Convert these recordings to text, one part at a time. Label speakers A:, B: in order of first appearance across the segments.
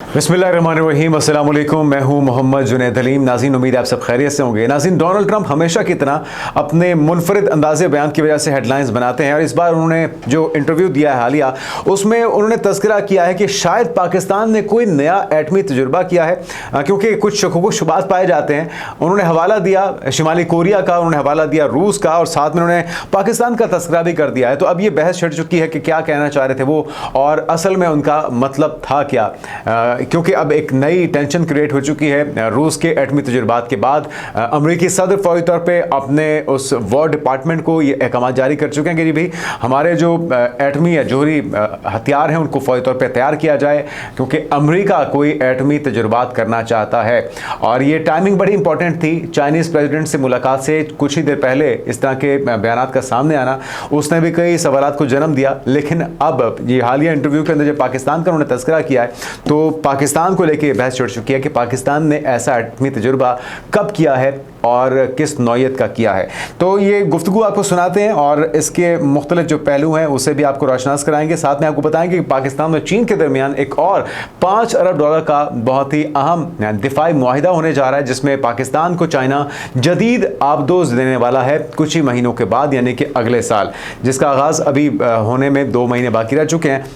A: बिस्मिल्लाहिर्रहमानिर्रहीम, अस्सलाम वालेकुम। मैं हूं मोहम्मद जुनैद हलीम। नाज़रीन, उम्मीद है आप सब खैरियत से होंगे। नाज़रीन, डोनाल्ड ट्रंप हमेशा की तरह अपने मुनफरिद अंदाज़े बयान की वजह से हेडलाइंस बनाते हैं और इस बार उन्होंने जो इंटरव्यू दिया है हालिया, उसमें उन्होंने तज़किरा किया है कि शायद पाकिस्तान ने कोई नया एटमी तजुर्बा किया है, क्योंकि कुछ शकूक शुबात पाए जाते हैं। उन्होंने हवाला दिया शिमाली कोरिया का, उन्होंने हवाला दिया रूस का और साथ में उन्होंने पाकिस्तान का तज़किरा भी कर दिया है। तो अब ये बहस छिड़ चुकी है कि क्या कहना चाह रहे थे वो और असल में उनका मतलब था क्या, क्योंकि अब एक नई टेंशन क्रिएट हो चुकी है रूस के एटमी तजुर्बात के बाद। अमेरिकी सदर फौरी तौर पे अपने उस वॉर डिपार्टमेंट को ये अहकाम जारी कर चुके हैं कि भाई हमारे जो एटमी या जोहरी हथियार हैं उनको फौरी तौर पे तैयार किया जाए, क्योंकि अमेरिका कोई एटमी तजुर्बात करना चाहता है। और ये टाइमिंग बड़ी इंपॉर्टेंट थी। चाइनीज़ प्रेसिडेंट से मुलाकात से कुछ ही देर पहले इस तरह के बयान का सामने आना, उसने भी कई सवालात को जन्म दिया। लेकिन अब ये हालिया इंटरव्यू के अंदर जब पाकिस्तान का उन्होंने तज़किरा किया है तो पाकिस्तान को लेकर बहस छिड़ चुकी है कि पाकिस्तान ने ऐसा एटमी तजुर्बा कब किया है और किस नौयत का किया है। तो ये गुफ्तगू आपको सुनाते हैं और इसके मुख्तलिफ जो पहलू हैं उसे भी आपको रोशनास कराएंगे। साथ में आपको बताएंगे कि पाकिस्तान और चीन के दरमियान एक और $5 अरब का बहुत ही अहम दिफाई मुआहिदा होने जा रहा है, जिसमें पाकिस्तान को चाइना जदीद आबदोज देने वाला है कुछ ही महीनों के बाद, यानी कि अगले साल, जिसका आगाज़ अभी होने में 2 महीने बाकी रह चुके हैं।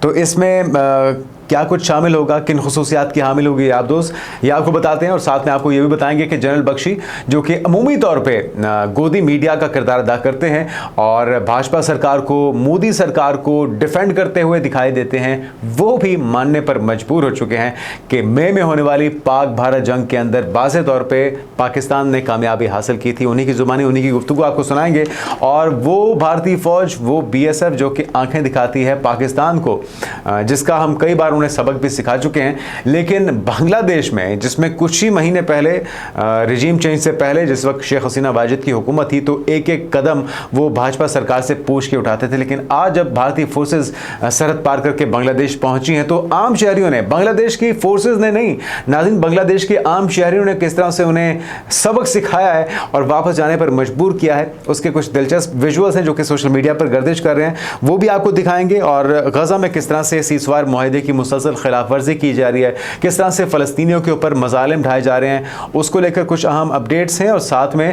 A: तो इसमें क्या कुछ शामिल होगा, किन खुसूसियात की हामिल होगी आप दोस्त, ये आपको बताते हैं। और साथ में आपको ये भी बताएंगे कि जनरल बख्शी, जो कि अमूमी तौर पे गोदी मीडिया का किरदार अदा करते हैं और भाजपा सरकार को, मोदी सरकार को डिफेंड करते हुए दिखाई देते हैं, वो भी मानने पर मजबूर हो चुके हैं कि मई में होने वाली पाक भारत जंग के अंदर वाज़ेह तौर पर पाकिस्तान ने कामयाबी हासिल की थी। उन्हीं की ज़ुबानी, उन्हीं की गुफ्तगू आपको सुनाएंगे। और वो भारतीय फ़ौज, वो BSF जो कि आंखें दिखाती है पाकिस्तान को, जिसका हम कई बार उन्हें सबक भी सिखा चुके हैं, लेकिन बांग्लादेश में, जिसमें कुछ ही महीने पहले रिजीम चेंज से पहले जिस वक्त शेख हसीना वाजिद की हुकूमत थी, तो एक एक कदम वो भाजपा सरकार से पूछ के उठाते थे। लेकिन आज जब भारतीय फोर्सेस सरहद पार करके बांग्लादेश पहुंची हैं तो आम शहरियों ने, बांग्लादेश की फोर्सेस ने नहीं नाज़रीन, बांग्लादेश के आम शहरियों ने किस तरह से उन्हें सबक सिखाया है और वापस जाने पर मजबूर किया है, उसके कुछ दिलचस्प विजुअल्स हैं जो कि सोशल मीडिया पर गर्दिश कर रहे हैं, वो भी आपको दिखाएंगे। और गजा में किस तरह से सीज़फायर मुआहिदे की मुसलसल खिलाफ वर्जी की जा रही है, किस तरह से फ़लस्तीनियों के ऊपर मज़ालिम ढाए जा रहे हैं, उसको लेकर कुछ अहम अपडेट्स हैं। और साथ में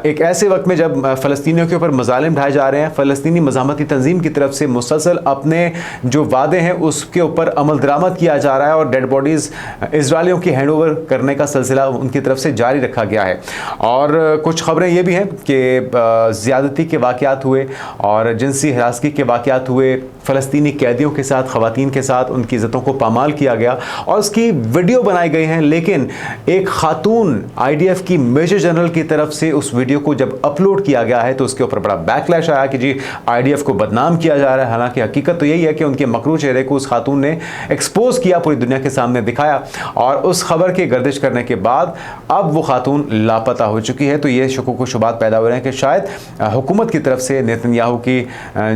A: एक ऐसे वक्त में जब फ़लस्तीनियों के ऊपर मज़ालिम ढाए जा रहे हैं, फ़लस्तीनी मज़ामती तंजीम की तरफ से मुसलसल अपने जो वादे हैं उसके ऊपर अमल दरामद किया जा रहा है और डेड बॉडीज़ इजराइलियों की हैंड ओवर करने का सिलसिला उनकी तरफ से जारी रखा गया है। और कुछ खबरें ये भी हैं कि ज़्यादती के वाक़यात हुए और जिनसी हिरासगी के वाक़यात हुए, फ़लस्तीनी कैदियों के साथ, ख़वातीन के साथ उनकी इज़्ज़तों को पामाल किया गया और उसकी वीडियो बनाई गई है। लेकिन एक खातून IDF की मेजर जनरल की तरफ से उस वीडियो को जब अपलोड किया गया है तो उसके ऊपर बड़ा बैकलैश आया कि जी IDF को बदनाम किया जा रहा है। हालांकि हकीकत तो यही है कि उनके मकरू चेहरे को उस खातून ने एक्सपोज किया, पूरी दुनिया के सामने दिखाया और उस खबर की गर्दिश करने के बाद अब वो खातून लापता हो चुकी है। तो ये शुकूक व शुबात पैदा हो रहे हैं कि शायद हुकूमत की तरफ से नेतन्याहू की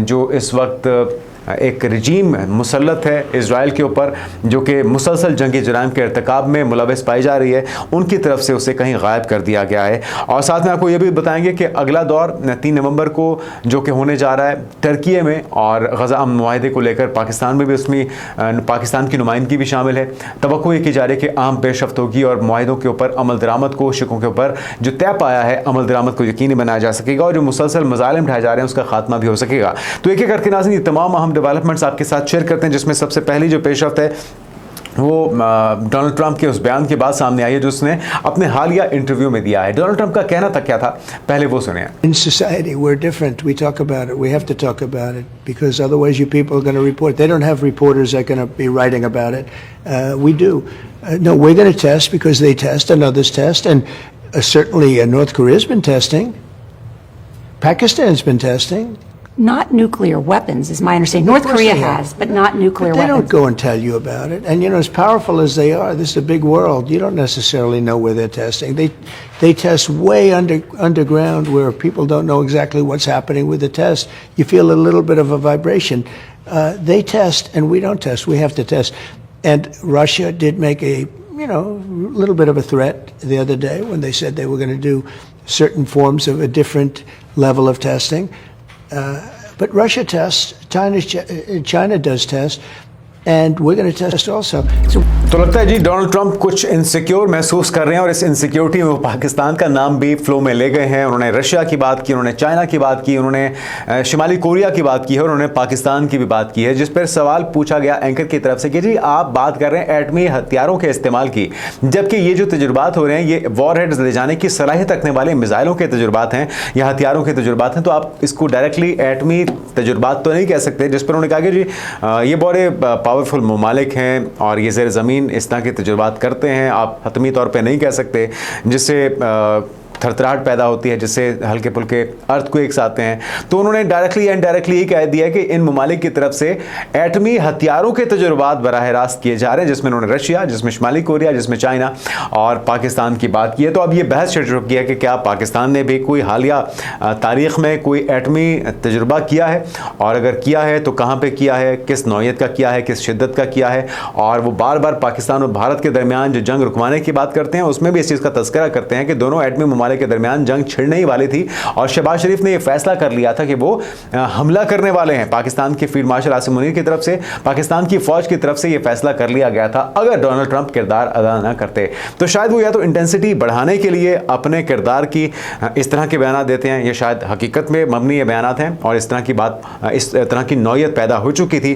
A: जो इस वक्त एक रजीम मुसल्लत है इज़राइल के ऊपर, जो कि मुसलसल जंगी जराइम के इर्तिकाब में मुलविस पाई जा रही है, उनकी तरफ से उसे कहीं गायब कर दिया गया है। और साथ में आपको ये भी बताएंगे कि अगला दौर 3 नवंबर को जो कि होने जा रहा है टर्की में, और गज़ा अमन मुआहिदे को लेकर पाकिस्तान में भी, उसमें पाकिस्तान की नुमाइंदगी भी शामिल है। तवक्को ये की जा रही है कि आम पेशरफ्तगी और मुआहिदों के ऊपर अमल दरामद को, शिकों के ऊपर जो तय पाया है अमल दरामद को यकीनी बनाया जा सकेगा और जो मुसलसल मज़ालिम ढाए जा रहे हैं उसका खात्मा भी हो सकेगा। तो एक एक करके नाज़रीन ये तमाम अहम डेवलपमेंट्स आपके साथ शेयर करते हैं, जिसमें सबसे पहली जो पेशरफ्त है वो डोनाल्ड ट्रंप के उस बयान के बाद सामने आई है जो उसने अपने हालिया इंटरव्यू में दिया है। डोनाल्ड ट्रंप का कहना था क्या था, पहले वो सुने।
B: In society we're different. We talk about it. We have to talk about it because otherwise you people are going to report. They don't have reporters that are going to be writing about it. We do. No, we're going to test because they test and others test, and certainly North Korea's been testing. Pakistan's been testing.
C: Not nuclear weapons, is my understanding. North Korea has, but not nuclear
B: weapons. They don't
C: weapons.
B: go and tell you about it. And, as powerful as they are, this is a big world. You don't necessarily know where they're testing. They test way underground where people don't know exactly what's happening with the test. You feel a little bit of a vibration. They test, and we don't test. We have to test. And Russia did make a little bit of a threat the other day when they said they were going to do certain forms of a different level of testing. But Russia tests, China does test. and we're going to test also. So
A: तो लगता है जी Donald Trump कुछ insecure महसूस कर रहे हैं और इस इनसिक्योरिटी में वो पाकिस्तान का नाम भी फ्लो में ले गए हैं। उन्होंने रशिया की बात की, उन्होंने चाइना की बात की, उन्होंने शिमाली कोरिया की बात की है और उन्होंने पाकिस्तान की भी बात की है, जिस पर सवाल पूछा गया एंकर की तरफ से कि जी आप बात कर रहे हैं एटमी हथियारों के इस्तेमाल की, जबकि ये जो तजुर्बात हो रहे हैं ये वॉर हेड्स ले जाने की सलाहियत रखने वाले मिसाइलों के तजुर्बात हैं या हथियारों के तजुर्बात हैं, तो आप इसको डायरेक्टली एटमी तजुर्बात तो नहीं कह सकते। जिस पर उन्होंने कहा कि जी ये बड़े पावरफुल ममालिक हैं और ये ज़ेर ज़मीन इस तरह के तजुर्बात करते हैं, आप हतमी तौर पे नहीं कह सकते, जिससे थरथराहट पैदा होती है, जिससे हल्के फुल्के अर्थक्वेक्स आते हैं। तो उन्होंने डायरेक्टली एंड डायरेक्टली ये कह दिया कि इन ममालिक की तरफ से एटमी हथियारों के तजुर्बात बराह रास्त किए जा रहे हैं, जिसमें उन्होंने रशिया, जिसमें शिमाली कोरिया, जिसमें चाइना और पाकिस्तान की बात की है। तो अब ये बहस शुरू की है कि क्या पाकिस्तान ने भी कोई हालिया तारीख में कोई एटमी तजुर्बा किया है, और अगर किया है तो कहाँ पर किया है, किस नौयत का किया है, किस शिद्दत का किया है। और वो बार बार पाकिस्तान और भारत के दरमियान जो जंग रुकवाने की बात करते हैं उसमें भी इस चीज़ का तस्करा करते हैं कि दोनों एटमी ममालिक के दरमियान जंग छिड़ने ही वाली थी और शहबाज शरीफ ने यह फैसला कर लिया था कि वो हमला करने वाले हैं। पाकिस्तान के फील्ड मार्शल आसिम मुनीर की तरफ से, पाकिस्तान की फौज की तरफ से यह फैसला कर लिया गया था। अगर डोनाल्ड ट्रंप किरदार अदा ना करते तो शायद वो या तो इंटेंसिटी बढ़ाने के लिए अपने किरदार की इस तरह के बयान देते हैं, ये शायद हकीकत में मबनी ये बयान हैं और इस तरह की बात, इस तरह की नौयत पैदा हो चुकी थी।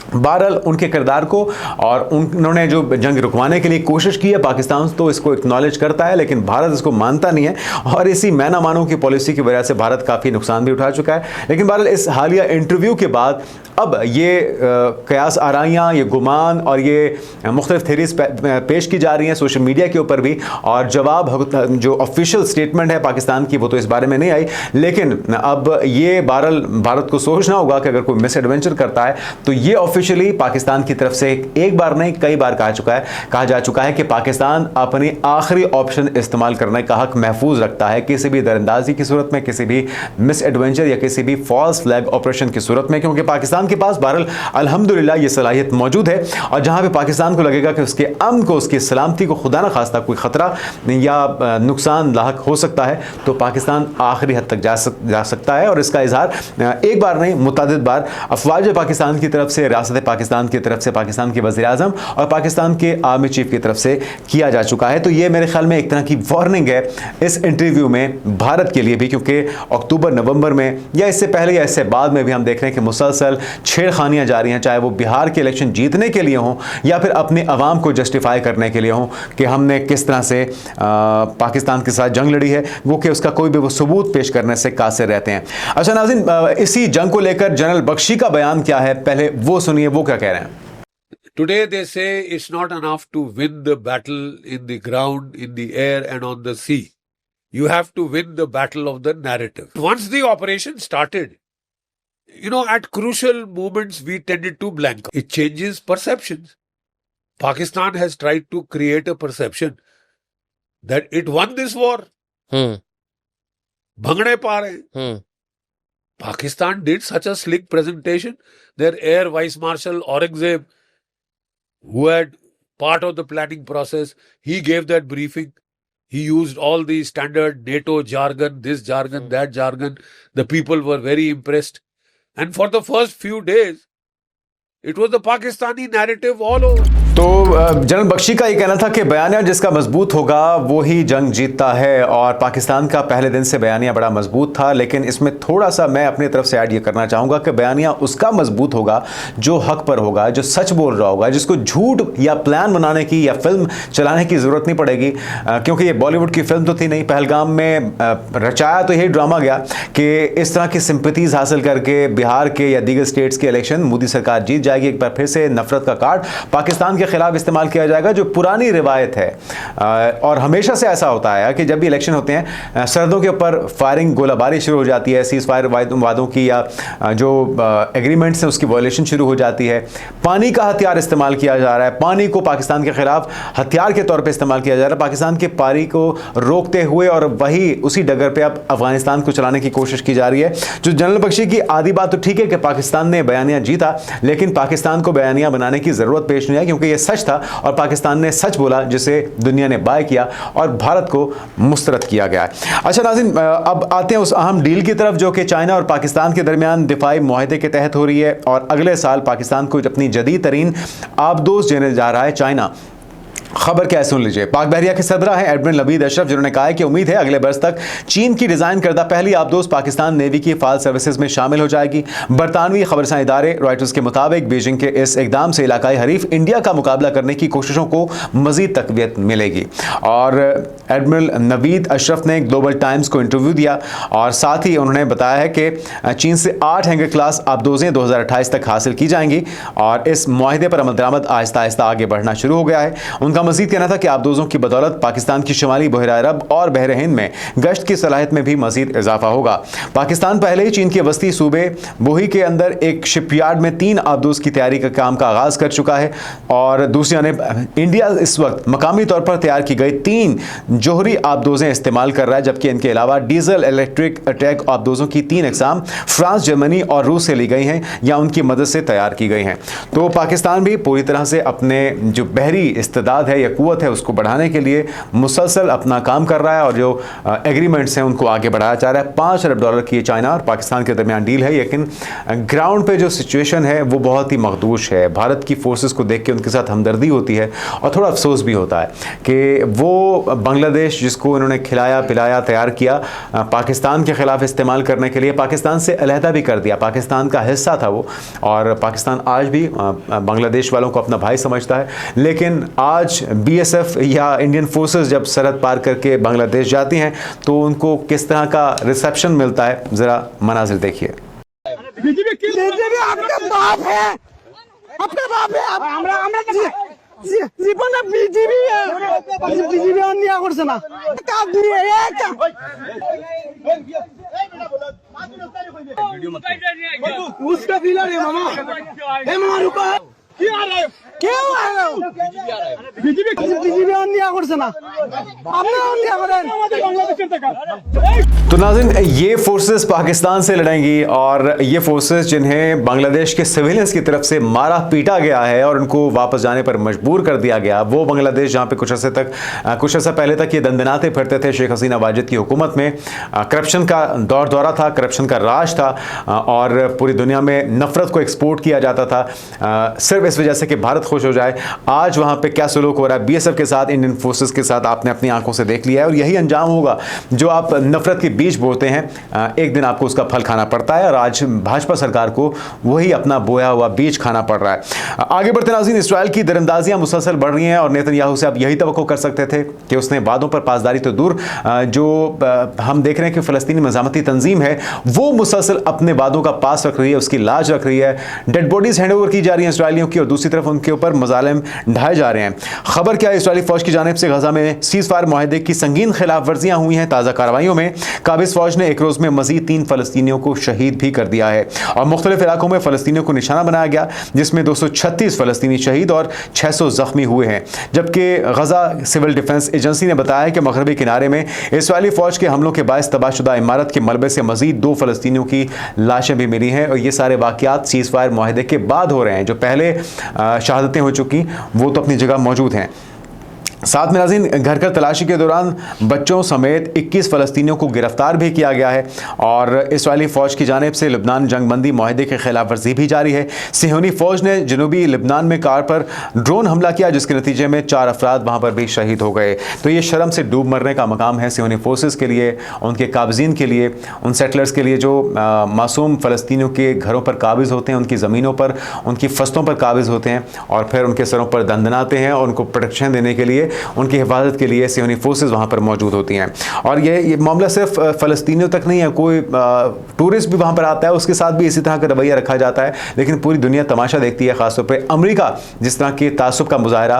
A: बहरहाल उनके किरदार को और उन्होंने जो जंग रुकवाने के लिए कोशिश की है, पाकिस्तान तो इसको एक्नॉलेज करता है लेकिन भारत इसको मानता नहीं है और इसी मैं ना मानूं की पॉलिसी की वजह से भारत काफ़ी नुकसान भी उठा चुका है। लेकिन बहरहाल इस हालिया इंटरव्यू के बाद अब ये कयास आराइयाँ, ये गुमान और ये मुख्तलिफ थेरीज पेश की जा रही हैं सोशल मीडिया के ऊपर भी, और जवाब जो ऑफिशियल स्टेटमेंट है पाकिस्तान की वो तो इस बारे में नहीं आई। लेकिन अब ये बहरहाल भारत को सोचना होगा कि अगर कोई मिस एडवेंचर करता है तो ये ऑफिशियली पाकिस्तान की तरफ से एक बार नहीं कई बार कहा जा चुका है कि पाकिस्तान अपनी आखिरी ऑप्शन इस्तेमाल करने का हक महफूज रखता है किसी भी दरअंदाजी की सूरत में, किसी भी मिस एडवेंचर या किसी भी फॉल्स फ्लैग ऑपरेशन की सूरत में, क्योंकि पाकिस्तान के पास बहरहाल अल्हम्दुलिल्लाह ये सलाहियत मौजूद है। और जहां पे पाकिस्तान को लगेगा कि उसके अमन को, उसकी सलामती को खुदा न खास्ता कोई खतरा या नुकसान लाहक हो सकता है तो पाकिस्तान आखिरी हद तक जा सकता है। और इसका इजहार एक बार नहीं मुतअद्दिद बार अफवाज पाकिस्तान की तरफ से, रियासत पाकिस्तान की तरफ से, पाकिस्तान के वज़ीर आज़म और पाकिस्तान के आर्मी चीफ की तरफ से किया जा चुका है। तो ये मेरे ख्याल में एक तरह की वार्निंग है इस इंटरव्यू में भारत के लिए भी, क्योंकि अक्टूबर नवंबर में या इससे पहले या इससे बाद में भी हम देख रहे हैं कि मुसलसल छेड़खानियां जारी हैं, चाहे वो बिहार के इलेक्शन जीतने के लिए हों या फिर अपने अवाम को जस्टिफाई करने के लिए हों कि हमने किस तरह से पाकिस्तान के साथ जंग लड़ी है, वो कि उसका कोई भी वो सबूत पेश करने से कासिर रहते हैं। अच्छा नाज़रीन, इसी जंग को लेकर जनरल बख्शी का बयान क्या है, पहले वो सुनिए वो क्या कह रहे हैं।
D: Today they say it's not enough to win the battle in the ground, in the air and on the sea. You have to win the battle of the narrative. Once the operation started, at crucial moments we tended to blank. It changes perceptions. Pakistan has tried to create a perception that it won this war. Bhangde pa rahe. Pakistan did such a slick presentation. Their Air Vice Marshal Aurangzeb, who had part of the planning process, he gave that briefing. He used all the standard NATO jargon, this jargon, that jargon. The people were very impressed. And for the first few days, it was the Pakistani narrative all over.
A: तो general Bakshi का ये कहना था कि बयानिया जिसका मजबूत होगा वो ही जंग जीतता है, और पाकिस्तान का पहले दिन से बयानिया बड़ा मजबूत था। लेकिन इसमें थोड़ा सा मैं अपनी तरफ से ऐड ये करना चाहूँगा कि बयानिया उसका मजबूत होगा जो हक पर होगा, जो सच बोल रहा होगा, जिसको झूठ या प्लान बनाने की या फिल्म चलाने की ज़रूरत नहीं पड़ेगी, क्योंकि ये बॉलीवुड की फिल्म तो थी नहीं। पहलगाम में रचाया तो यही ड्रामा गया कि इस तरह की सिंपैथीज हासिल करके बिहार के या दीगर स्टेट्स के इलेक्शन मोदी सरकार जीत जाएगी। एक बार फिर से नफरत का कार्ड पाकिस्तान के खिलाफ इस्तेमाल किया जाएगा, जो पुरानी रिवायत है। और हमेशा से ऐसा होता है कि जब भी इलेक्शन होते हैं सरहदों के ऊपर फायरिंग, गोलाबारी शुरू हो जाती है, सीज फायर वादों की या जो एग्रीमेंट्स हैं उसकी वायलेशन शुरू हो जाती है। पानी का हथियार इस्तेमाल किया जा रहा है, पानी को पाकिस्तान के खिलाफ हथियार के तौर पर इस्तेमाल किया जा रहा है, पाकिस्तान के पानी को रोकते हुए, और वही उसी डगर पर अब अफगानिस्तान को चलाने की कोशिश की जा रही है। जो जनरल बख्शी की आधी बात तो ठीक है कि पाकिस्तान ने बयानिया जीता, लेकिन पाकिस्तान को बयानिया बनाने की जरूरत पेश नहीं है, क्योंकि ये ये सच था और पाकिस्तान ने सच बोला, जिसे दुनिया ने बाय किया और भारत को मुस्तरद किया गया है। अच्छा नाज़रीन, अब आते हैं उस अहम डील की तरफ जो कि चाइना और पाकिस्तान के दरमियान दिफाई मुआहदे के तहत हो रही है और अगले साल पाकिस्तान को अपनी जदीद तरीन आबदोज देने जा रहा है चाइना। खबर क्या है सुन लीजिए। पाक बहरिया के सदरा हैं एडमिरल नवीद अशरफ, जिन्होंने कहा है कि उम्मीद है अगले बरस तक चीन की डिजाइन करदा पहली आबदोज पाकिस्तान नेवी की फाल सर्विसेज में शामिल हो जाएगी। बरतानवी खबरसां इदारे रॉयटर्स के मुताबिक बीजिंग के इस इकदाम से इलाकाई हरीफ इंडिया का मुकाबला करने की कोशिशों को मजीद तकवीत मिलेगी। और एडमिरल नवीद अशरफ ने ग्लोबल टाइम्स को इंटरव्यू दिया और साथ ही उन्होंने बताया है कि चीन से 8 हैंगर क्लास आबदोजें 2028 तक हासिल की जाएंगी और इस मुआहदे पर अमल दरामद आहिस्ता आहिस्ता आगे बढ़ना शुरू हो गया है। उनका मजीद कहना था कि आबदोजों की बदौलत पाकिस्तान की शुमाली बहरा अरब और बहर हिंद में गश्त की सलाहियत में भी मजीद इजाफा होगा। पाकिस्तान पहले ही चीन के वस्ती सूबे बोही के अंदर एक शिपयार्ड में 3 आबदोज की तैयारी का काम का आगाज कर चुका है और दूसरी जानब इंडिया इस वक्त मकामी तौर पर तैयार की गई 3 जोहरी आबदोजें इस्तेमाल कर रहा है, जबकि इनके अलावा डीजल इलेक्ट्रिक अटैक आबदोजों की 3 अकसाम फ्रांस, जर्मनी और रूस से ली गई हैं या उनकी मदद से तैयार की गई हैं। तो पाकिस्तान भी पूरी तरह से अपने जो बहरी इस्तेदाद है या कुव्वत है उसको बढ़ाने के लिए मुसलसल अपना काम कर रहा है और जो एग्रीमेंट्स हैं उनको आगे बढ़ाया जा रहा है। $5 अरब की चाइना और पाकिस्तान के दरमियान डील है, लेकिन ग्राउंड पे जो सिचुएशन है वो बहुत ही मखदूश है। भारत की फोर्सेस को देख के उनके साथ हमदर्दी होती है और थोड़ा अफसोस भी होता है कि वो बांग्लादेश जिसको इन्होंने खिलाया पिलाया तैयार किया पाकिस्तान के खिलाफ इस्तेमाल करने के लिए, पाकिस्तान से अलहदा भी कर दिया। पाकिस्तान का हिस्सा था वो और पाकिस्तान आज भी बांग्लादेश वालों को अपना भाई समझता है, लेकिन आज BSF या इंडियन फोर्सेस जब सरहद पार करके बांग्लादेश जाती हैं तो उनको किस तरह का रिसेप्शन मिलता है, जरा मनाजिर देखिए।
E: बीजेपी आपका बाप है, आपका बाप है। জীবনে বিজেপি বিজেপি অন্যায় করছে না, কাজ দিয়ে उसका दिला रे मामा, हे मामा रुको, क्यों आ रहे हो? बीजेपी অন্যায় করছে না, আপনি অন্যায় করেন।
A: तो नाज़रीन, ये फोर्सेस पाकिस्तान से लड़ेंगी और ये फोर्सेस जिन्हें बांग्लादेश के सिविलियंस की तरफ से मारा पीटा गया है और उनको वापस जाने पर मजबूर कर दिया गया, वो बांग्लादेश जहाँ पे कुछ अर्सा पहले तक ये दंदनाते फिरते थे शेख हसीना वाजिद की हुकूमत में, करप्शन का दौरा था, करप्शन का राज था और पूरी दुनिया में नफरत को एक्सपोर्ट किया जाता था सिर्फ इस वजह से कि भारत खुश हो जाए। आज वहाँ पे क्या सलूक हो रहा है BSF के साथ, इंडियन फोर्सेस के साथ आपने अपनी आंखों से देख लिया है और यही अंजाम होगा जो आप नफरत की बीज बोते हैं, एक दिन आपको उसका फल खाना पड़ता है और आज भाजपा सरकार को वही अपना बोया हुआ बीज खाना पड़ रहा है। आगे बढ़ते नाज़रीन, इसराइल की दरअंदाजियां मुसलसल बढ़ रही हैं और नेतन्याहू से आप यही तवक्को कर सकते थे कि उसने वादों पर पासदारी तो दूर, जो हम देख रहे हैं कि फ़लस्तीनी मज़ामती तंजीम है वो मुसलसल अपने वादों का पास रख रही है, उसकी लाज रख रही है। डेड बॉडीज हैंड ओवर की जा रही हैं इसराइलियों की और दूसरी तरफ उनके ऊपर मजालिम ढाए जा रहे हैं। खबर क्या है, इसराइली फौज की जानिब से गजा में सीज़ फायर मुआहदे की संगीन खिलाफ वर्जियां हुई हैं। ताज़ा कार्रवाइयों में काबिज फौज ने एक रोज़ में मजीद 3 फ़लस्तीनियों को शहीद भी कर दिया है और मुख्तलिफ इलाकों में फ़लस्तीनियों को निशाना बनाया गया, जिसमें 236 फ़लस्तीनी शहीद और 600 ज़ख्मी हुए हैं। जबकि गजा सिविल डिफेंस एजेंसी ने बताया है कि मगरबी किनारे में इसराइली फौज के हमलों के बायस तबाहशुदा इमारत के मलबे से मजीद 2 फ़लस्तीनियों की लाशें भी मिली हैं और ये सारे वाक़यात सीज़ फायर मुआहदे के बाद हो रहे हैं। जो पहले शहादतें हो चुकी वो तो अपनी जगह मौजूद हैं। साथ में नाज़रीन, घर घर तलाशी के दौरान बच्चों समेत 21 फ़लस्तीनियों को गिरफ्तार भी किया गया है और इसराइली फ़ौज की जानिब से लबनान जंगबंदी मुआहदे के खिलाफ वर्जी भी जारी है। सिहोनी फ़ौज ने जनूबी लबनान में कार पर ड्रोन हमला किया, जिसके नतीजे में 4 अफराद वहाँ पर भी शहीद हो गए। तो ये शर्म से डूब मरने का मकाम है सिहोनी फोर्सेस के लिए, उनके काबजीन के लिए, उन सेटलर्स के लिए जो मासूम फ़लस्तीनियों के घरों पर काबिज़ होते हैं, उनकी ज़मीनों पर, उनकी फसलों पर काबिज़ होते हैं और फिर उनके सरों पर दंदनाते हैं और उनको प्रोटेक्शन देने के लिए, उनकी हिफाजत के लिए सियोनी फोर्सेस वहाँ पर मौजूद होती हैं। और ये मामला सिर्फ फ़लस्तीनियों तक नहीं है, कोई टूरिस्ट भी वहाँ पर आता है उसके साथ भी इसी तरह का रवैया रखा जाता है, लेकिन पूरी दुनिया तमाशा देखती है। ख़ासतौर पर अमेरिका जिस तरह के तासुब का मुजाहरा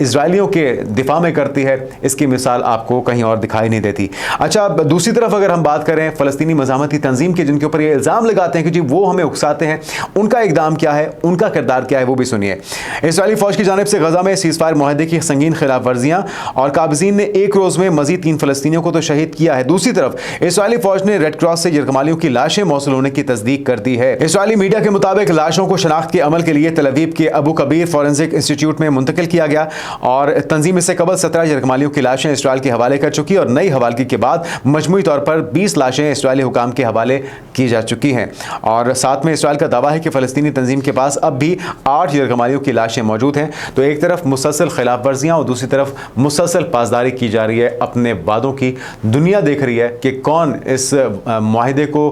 A: इसराइलियों के दिफा में करती है, इसकी मिसाल आपको कहीं और दिखाई नहीं देती। अच्छा, दूसरी तरफ अगर हम बात करें फ़लस्तीनी मज़ामती तंजीम के जिनके ऊपर ये इल्ज़ाम लगाते हैं कि जी वो हमें उकसाते हैं, उनका इक़दाम क्या है, उनका किरदार क्या है, वो भी सुनिए। इसराइली फ़ौज की जानिब से गजा में सीज़ फायर मुआहदे की संगीन खिलाफ वर्जियां और काबिजीन ने एक रोज में मजीद 3 फलस्तीनियों को तो शहीद किया है। दूसरी तरफ इस्राएली फौज ने रेड क्रॉस से यरगमालियों की लाशें मौसूल होने की तस्दीक कर दी है। इस्राएली मीडिया के मुताबिक लाशों को शनाख्त के अमल के लिए तल अवीव के अबू कबीर फॉरेंसिक इंस्टीट्यूट में मुंतकिल किया गया और तंजीम से कबल 17 यरगमालियों की लाशें इसराइल के हवाले कर चुकी और नई हवालगी के बाद मजमूई तौर पर 20 लाशें इसराइली हुकाम के हवाले की जा चुकी हैं। और साथ में इसराइल का दावा है कि फ़लस्तीनी तंजीम के पास अब भी 8 यरगमालियों की लाशें मौजूद हैं। तो एक तरफ मुसलसल खिलाफ वर्जियाँ और दूसरी तरफ मुसलसल पासदारी की जा रही है अपने वादों की। दुनिया देख रही है कि कौन इस मुआहिदे को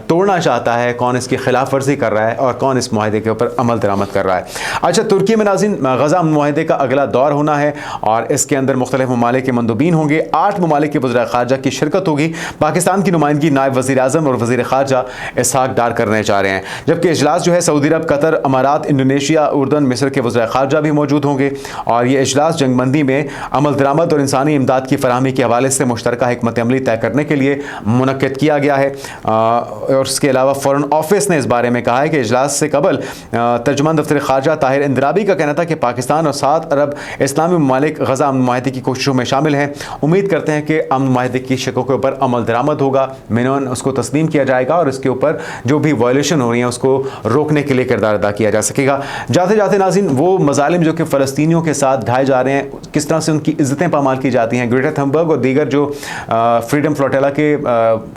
A: तोड़ना चाहता है, कौन इसकी खिलाफ वर्जी कर रहा है और कौन इस मुआहिदे के ऊपर अमल दरामद कर रहा है। अच्छा, तुर्की में नाज़रीन गज़ा मुआहिदे का अगला दौर होना है और इसके अंदर मुख्तलिफ ममालिक के मंदूबीन होंगे। 8 ममालिक के वज़ीर ख़ारजा की शिरकत होगी। पाकिस्तान की नुमाइंदगी नायब वज़ीर आज़म और वज़ीर ख़ारजा इसहाक डार करने जा रहे हैं, जबकि इजलास जो है सऊदी अरब, कतर, अमारात, इंडोनेशिया, उर्दन, मिस्र के वज़ीर ख़ारजा भी मौजूद होंगे। और ये इजलास जंगबंदी में अमल दरामद और इंसानी इमदाद की फराहमी के हवाले से मुश्तरका हिकमत अमली तय करने के लिए मुनक्किद किया गया है। और इसके अलावा फ़ॉरेन ऑफिस ने इस बारे में कहा है कि इजलास से कबल तर्जुमान दफ्तर ख़ारजा ताहिर इंदिराबी का कहना था कि पाकिस्तान और 7 अरब इस्लामी ममालिक गज़ा अमन माहिदे की कोशिशों में शामिल हैं। उम्मीद करते हैं कि अमन माहिदे की शिकों के ऊपर अमल दरामद होगा, मिनोन उसको तस्लीम किया जाएगा और इसके ऊपर जो भी वायलेशन हो रही है उसको रोकने के लिए किरदार अदा किया जा सकेगा। जाते जाते नाज़रीन, वो मज़ालिम जो कि फ़लस्तीनियों के साथ ढाए जा रहे हैं, किस तरह से उनकी इज़्ज़तें पामाल की जाती हैं, ग्रेटर थंबर्ग और दीगर जो फ्रीडम फ्लोटेला के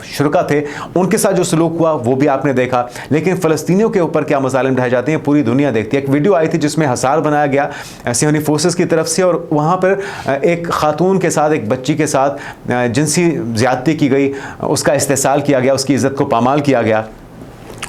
A: शुरका थे उनके साथ जो सलूक हुआ वो भी आपने देखा। लेकिन फ़लस्तीनियों के ऊपर क्या मज़ालिम ढाए जाते हैं पूरी दुनिया देखती है। एक वीडियो आई थी जिसमें हसार बनाया गया सियोनी फोर्सेस की तरफ से और वहाँ पर एक खातून के साथ, एक बच्ची के साथ जिनसी ज़्यादती की गई, उसका इस्तेसाल किया गया, उसकी इज़्ज़त को पामाल किया गया।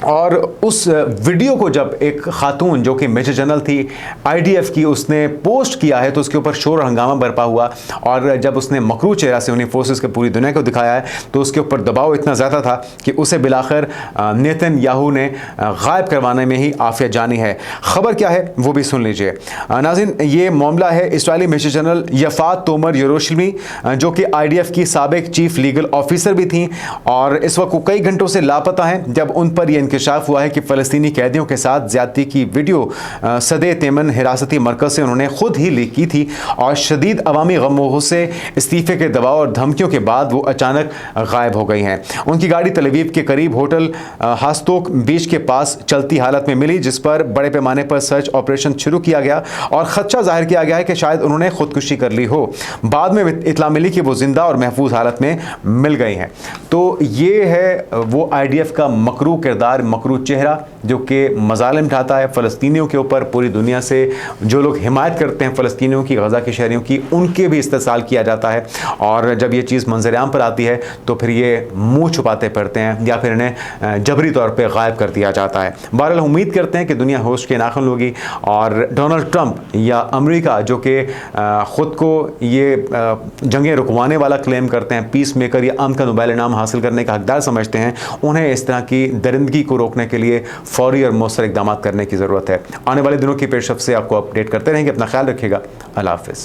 A: और उस वीडियो को जब एक खातून जो कि मेजर जनरल थी IDF की, उसने पोस्ट किया है तो उसके ऊपर शोर हंगामा बरपा हुआ। और जब उसने मकरू चेहरा से उन्हें फोर्सेस के पूरी दुनिया को दिखाया है तो उसके ऊपर दबाव इतना ज़्यादा था कि उसे बिलाखिर नेतन्याहू ने गायब करवाने में ही आफियत जानी है। ख़बर क्या है वो भी सुन लीजिए नाज़रीन। ये मामला है इसराइली मेजर जनरल यफ़ात तोमर यरूशलमी, जो कि IDF की साबिक चीफ लीगल ऑफिसर भी थी और इस वक्त वो कई घंटों से लापता हैं। जब उन पर यह इंकशाफ हुआ है कि फ़लस्तीनी कैदियों के साथ ज़्यादती की वीडियो सदे तेमन हिरासती मरकज़ से उन्होंने खुद ही लीक की थी और शदीद अवामी गमों से इस्तीफ़े के दबाव और धमकियों के बाद वो अचानक गायब हो गई हैं। उनकी गाड़ी तल अवीव के करीब होटल हास्तोक बीच के पास चलती हालत में मिली, जिस पर बड़े पैमाने पर सर्च ऑपरेशन शुरू किया गया और ख़दशा जाहिर किया गया है कि शायद उन्होंने खुदकुशी कर ली हो। बाद में इतला मिली कि वो जिंदा और महफूज हालत में मिल गई हैं। तो ये है वो IDF का मकरू किरदार, मकरू चेहरा जो कि मज़ालिम ढाता है फ़लस्तीनियों के ऊपर। पूरी दुनिया से जो लोग हिमायत करते हैं फ़लस्तीनियों की, गज़ा के शहरियों की, उनके भी इस्तेसाल किया जाता है। और जब ये चीज़ मंजर-ए-आम पर आती है तो फिर ये मुँह छुपाते फिरते हैं या फिर इन्हें जबरी तौर पर गायब कर दिया जाता है। बहरहाल उम्मीद करते हैं कि दुनिया होश के नाखुन होगी और डोनाल्ड ट्रंप या अमेरिका जो कि ख़ुद को ये जंगें रुकवाने वाला क्लेम करते हैं, पीस मेकर या अमन का नोबेल इनाम हासिल करने का हकदार समझते हैं, उन्हें इस तरह की दरिंदगी को रोकने के लिए फौरी और मौसर इक़दाम करने की ज़रूरत है। आने वाले दिनों की पेशरफ़्त से आपको अपडेट करते रहेंगे। अपना ख्याल रखिएगा। अल्लाह हाफ़िज़।